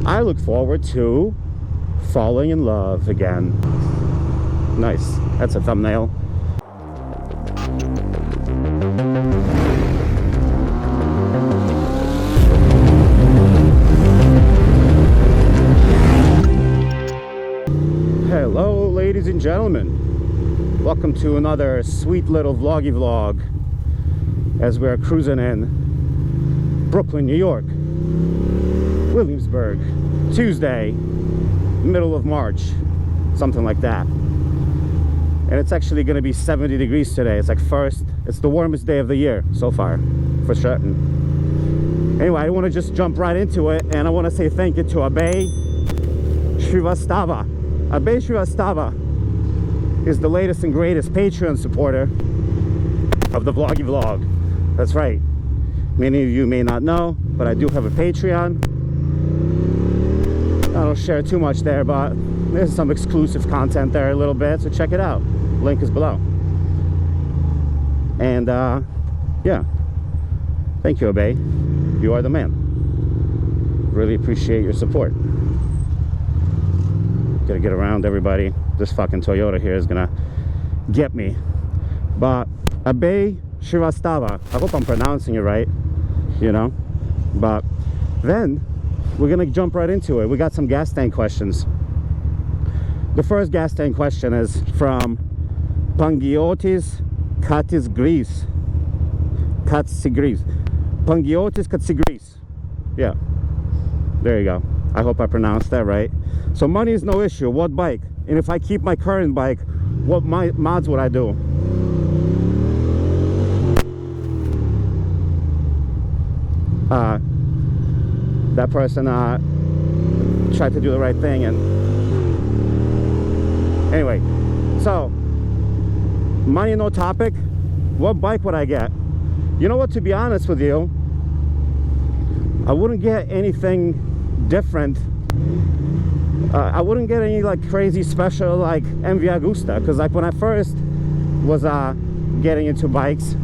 I look forward to falling in love again. Nice. That's a thumbnail. Hello, ladies and gentlemen. Welcome to another sweet little vloggy vlog as we're cruising in Brooklyn, New York. Williamsburg, Tuesday, middle of March, something like that. And it's actually going to be 70 degrees today. It's it's the warmest day of the year so far, for certain. Anyway, I want to just jump right into it, and I want to say thank you to Abe Shrivastava. Abe Shrivastava is the latest and greatest Patreon supporter of the vloggy vlog. That's right. Many of you may not know, but I do have a Patreon. I don't share too much there, but there's some exclusive content there a little bit, so check it out. Link is below. And yeah, thank you, Abe. You are the man. Really appreciate your support. Gotta get around, everybody. This fucking Toyota here is gonna get me. But Abe Shrivastava, I hope I'm pronouncing it right, you know. But then we're gonna jump right into it. We got some gas tank questions. The first gas tank question is from Pangiotis Katsigris. Pangiotis Katsigris. Yeah, there you go. I hope I pronounced that right. So money is no issue. What bike? And if I keep my current bike, what mods would I do? That person tried to do the right thing, and anyway, so money no topic. What bike would I get? You know what, to be honest with you, I wouldn't get anything different. I wouldn't get any like crazy special like MV Agusta, because like when I first was getting into bikes,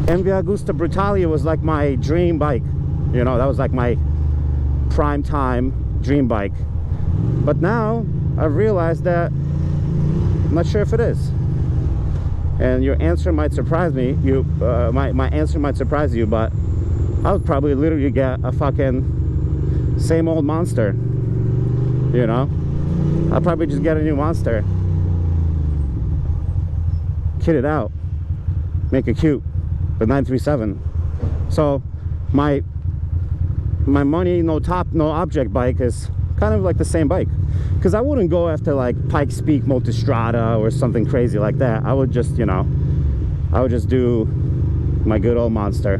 MV Agusta Brutalia was like my dream bike. You know, that was like my prime time dream bike. But now I've realized that I'm not sure if it is. And your answer might surprise me. My answer might surprise you, but I would probably literally get a fucking same old monster. You know, I'll probably just get a new monster, kit it out, make it cute, the 937. So my money no object bike is kind of like the same bike, because I wouldn't go after like Pikes Peak Multistrada or something crazy like that. I would just, you know, I would just do my good old monster.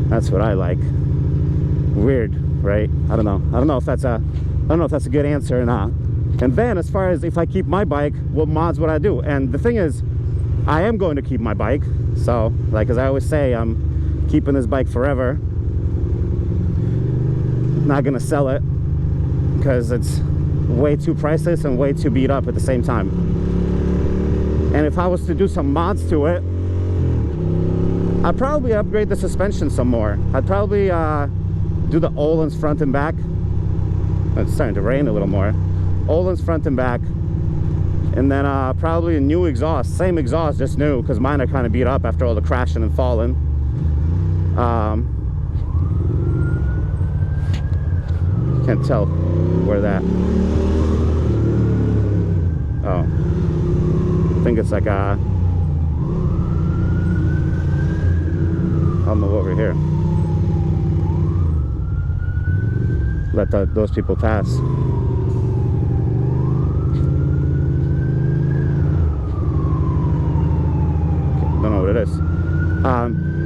That's what I like. Weird, right? I don't know if that's a good answer or not. And then as far as if I keep my bike, what mods would I do? And the thing is, I am going to keep my bike. So like, as I always say, I'm keeping this bike forever. Not gonna sell it because it's way too priceless and way too beat up at the same time. And if I was to do some mods to it, I'd probably upgrade the suspension some more. I'd probably do the Öhlins front and back. It's starting to rain a little more. Öhlins front and back, and then probably a new exhaust. Same exhaust, just new, because mine are kind of beat up after all the crashing and falling. Can't tell where that. Oh, I think it's like a. I'll move over here. Let those people pass. Don't know what it is.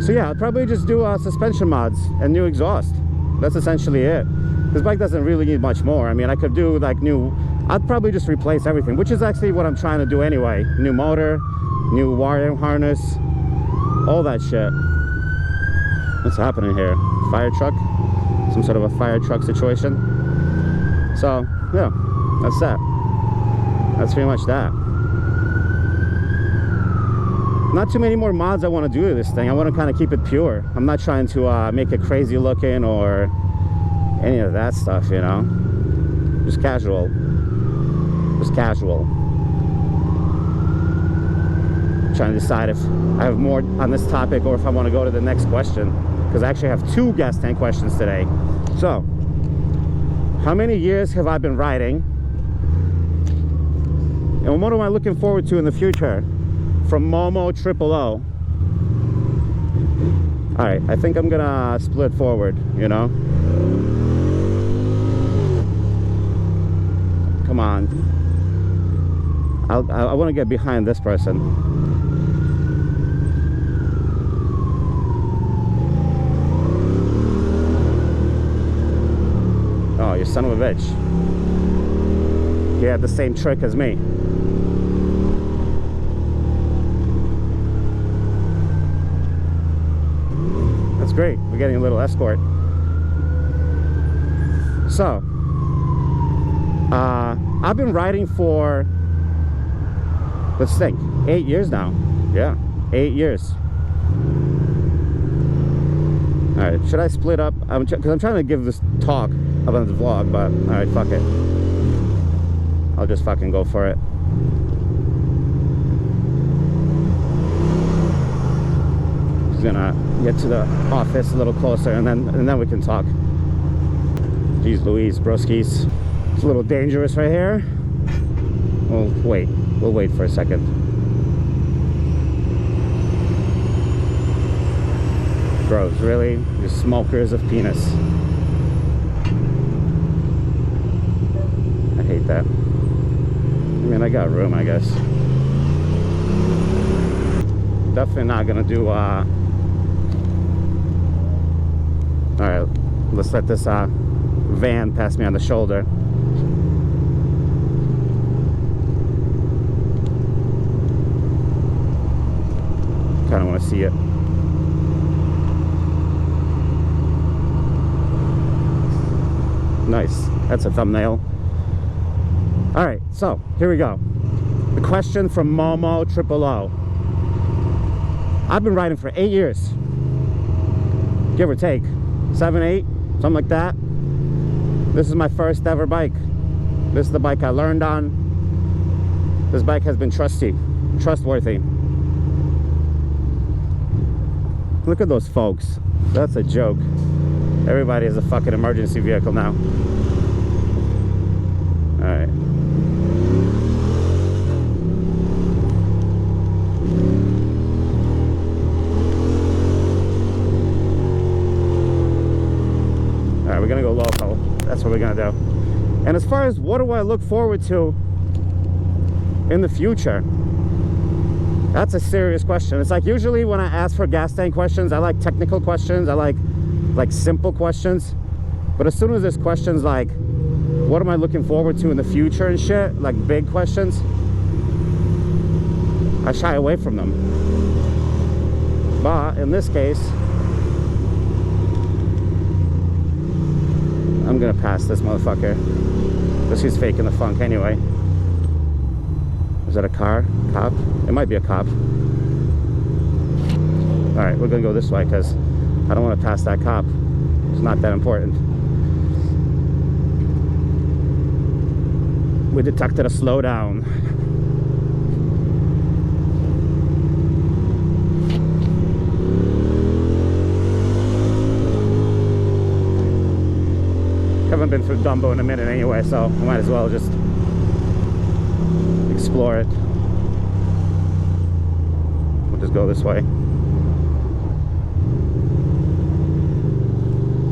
So yeah, I'd probably just do suspension mods and new exhaust. That's essentially it. This bike doesn't really need much more. I mean, I could do like I'd probably just replace everything, which is actually what I'm trying to do anyway. New motor, new wiring harness, all that shit. What's happening here? Fire truck? Some sort of a fire truck situation. So yeah, that's that. That's pretty much that. Not too many more mods I want to do to this thing. I want to kind of keep it pure. I'm not trying to make it crazy looking or any of that stuff, you know. Just casual. Just casual. Trying to decide if I have more on this topic or if I want to go to the next question, because I actually have 2 gas tank questions today. So, how many years have I been riding? And what am I looking forward to in the future? From Momo 000. Alright, I think I'm gonna split forward, you know? Come on. I want to get behind this person. Oh, you son of a bitch. He had the same trick as me. That's great. We're getting a little escort. So, I've been riding for, let's think, 8 years now. Yeah, 8 years. Alright, should I split up? Because I'm trying to give this talk about the vlog, but alright, fuck it. I'll just fucking go for it. Just gonna get to the office a little closer, and then we can talk. Jeez Louise, broskies. It's a little dangerous right here. Well, wait. We'll wait for a second. Bros, really? You're smokers of penis. I hate that. I mean, I got room, I guess. Definitely not gonna do, Alright, let's let this, van pass me on the shoulder. Kind of want to see it. Nice. That's a thumbnail. Alright, so here we go. The question from Momo 000. I've been riding for 8 years. Give or take. 7, 8, something like that. This is my first ever bike. This is the bike I learned on. This bike has been trustworthy. Look at those folks. That's a joke. Everybody has a fucking emergency vehicle now. Alright. Alright, we're gonna go local. That's what we're gonna do. And as far as what do I look forward to in the future, that's a serious question. It's like usually when I ask for gas tank questions, I like technical questions. I like simple questions. But as soon as there's questions like, what am I looking forward to in the future and shit, like big questions, I shy away from them. But in this case, I'm gonna pass this motherfucker because he's faking the funk anyway. Is that a car? Cop? It might be a cop. Alright, we're gonna go this way because I don't want to pass that cop. It's not that important. We detected a slowdown. Haven't been through Dumbo in a minute anyway, so I might as well just explore it. We'll just go this way.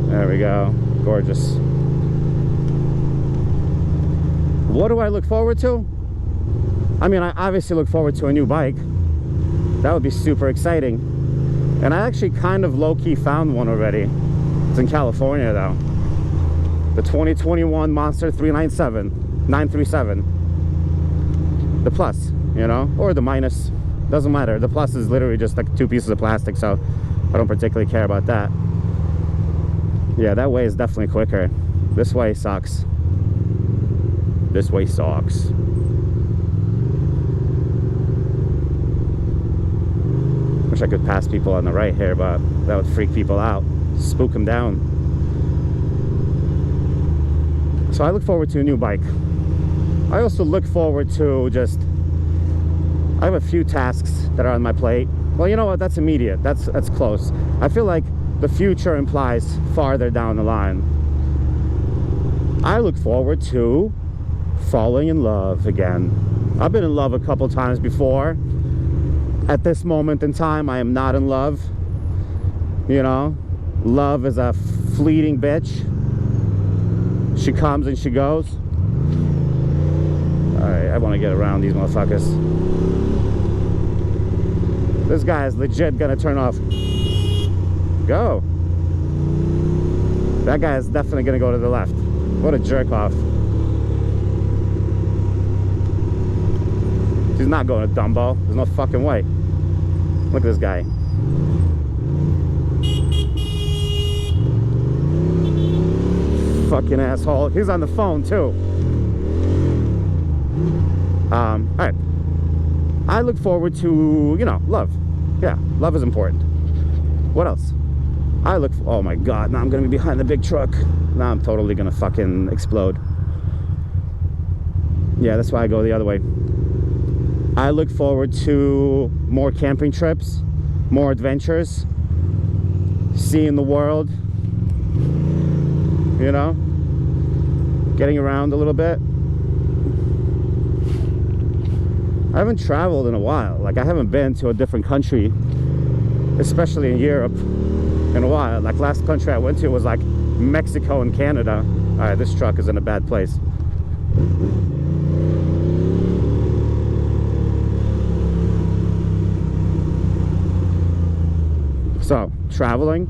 There we go. Gorgeous. What do I look forward to? I mean, I obviously look forward to a new bike. That would be super exciting. And I actually kind of low-key found one already. It's in California though. The 2021 Monster 937. The plus, you know, or the minus. Doesn't matter. The plus is literally just like 2 pieces of plastic, so I don't particularly care about that. Yeah, that way is definitely quicker. This way sucks. This way sucks. Wish I could pass people on the right here, but that would freak people out. Spook them down. So I look forward to a new bike. I also look forward to just, I have a few tasks that are on my plate. Well, you know what, that's immediate, that's close. I feel like the future implies farther down the line. I look forward to falling in love again. I've been in love a couple times before. At this moment in time, I am not in love. You know, love is a fleeting bitch. She comes and she goes. Alright, I want to get around these motherfuckers. This guy is legit gonna turn off. Go. That guy is definitely gonna go to the left. What a jerk off. He's not going to Dumbo. There's no fucking way. Look at this guy. Fucking asshole. He's on the phone too. Alright. I look forward to, you know, love. Yeah, love is important. What else? Oh my god, now I'm gonna be behind the big truck. Now I'm totally gonna fucking explode. Yeah, that's why I go the other way. I look forward to more camping trips, more adventures, seeing the world, you know, getting around a little bit. I haven't traveled in a while. Like, I haven't been to a different country, especially in Europe, in a while. Like, last country I went to was like Mexico and Canada. All right, this truck is in a bad place. So, traveling.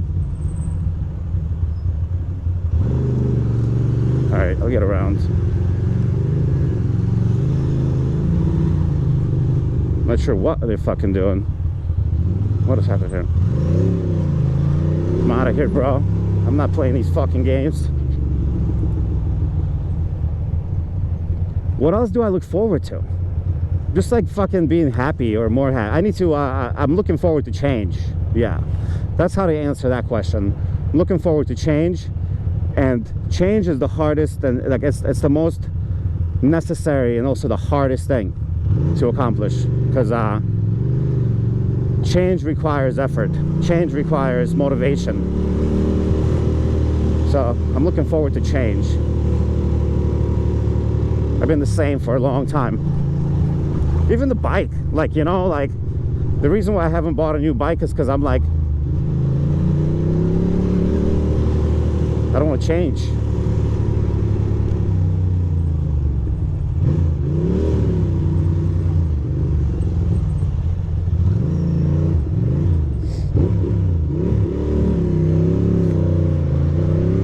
All right, I'll get around. Not sure what they're fucking doing. What is happening here? I'm out of here, bro. I'm not playing these fucking games. What else do I look forward to? Just like fucking being happy or more happy. I need to, I'm looking forward to change. Yeah, that's how to answer that question. I'm looking forward to change. And change is the hardest, and like it's the most necessary and also the hardest thing to accomplish, because change requires effort. Change requires motivation. So I'm looking forward to change. I've been the same for a long time. Even the bike, like, you know, like the reason why I haven't bought a new bike is because I'm like, I don't want to change.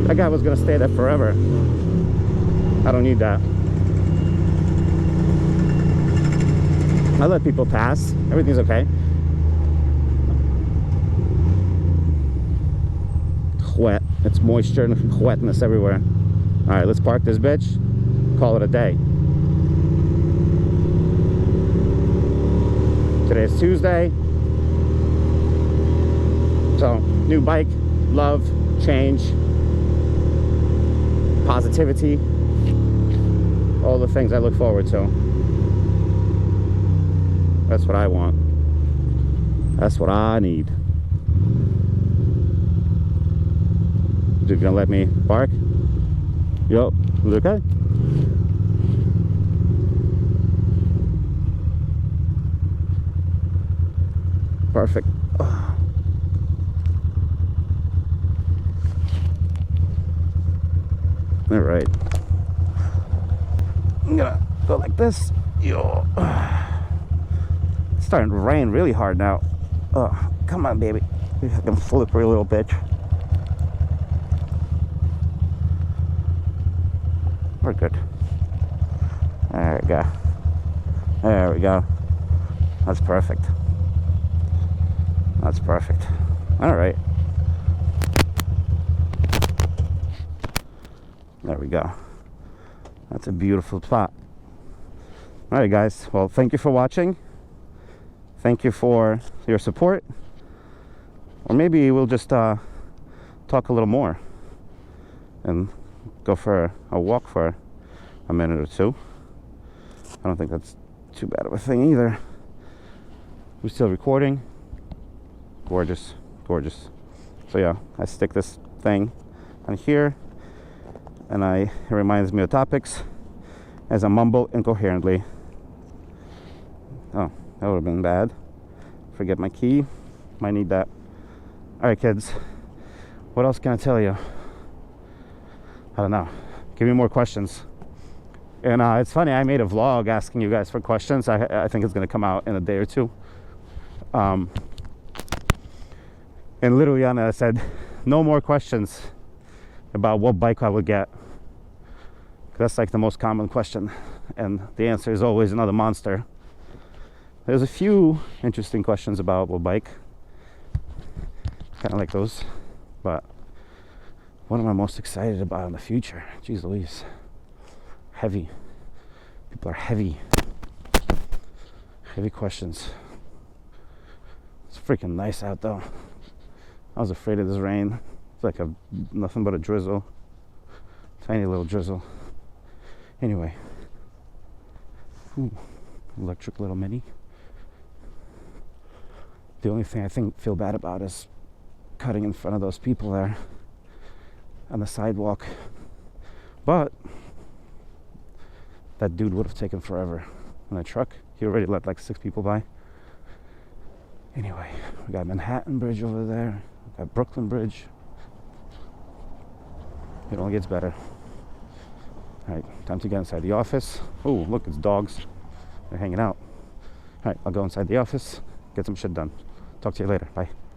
That guy was gonna stay there forever. I don't need that. I let people pass. Everything's okay. Wet. It's moisture and wetness everywhere. All right, let's park this bitch. Call it a day. Today is Tuesday. So, new bike, love, change, positivity, all the things I look forward to. That's what I want. That's what I need. You gonna let me park? Yup, is it okay? Perfect. All right. I'm gonna go like this. Yo. It's starting to rain really hard now. Oh, come on, baby. You fucking slippery little bitch. We're good. There we go. There we go. That's perfect. That's perfect. All right. There we go. That's a beautiful spot. All right, guys. Well, thank you for watching. Thank you for your support. Or maybe we'll just talk a little more and go for a walk for a minute or two. I don't think that's too bad of a thing either. We're still recording. Gorgeous, gorgeous. So yeah, I stick this thing on here, and it reminds me of topics as I mumble incoherently. Oh, that would have been bad. Forget my key. Might need that. All right, kids. What else can I tell you? I don't know. Give me more questions. And it's funny, I made a vlog asking you guys for questions. I think it's going to come out in a day or two. And literally on it, I said, no more questions about what bike I would get. That's like the most common question. And the answer is always another monster. There's a few interesting questions about what bike. Kind of like those. But what am I most excited about in the future? Jeez Louise. Heavy. People are heavy. Heavy questions. It's freaking nice out though. I was afraid of this rain. It's like nothing but a drizzle. Tiny little drizzle. Anyway. Ooh, electric little Mini. The only thing I feel bad about is cutting in front of those people there on the sidewalk. But that dude would have taken forever in a truck. He already let like 6 people by. Anyway, we got Manhattan Bridge over there. We got Brooklyn Bridge. It only gets better. All right, time to get inside the office. Oh, look, it's dogs. They're hanging out. All right, I'll go inside the office, get some shit done. Talk to you later. Bye.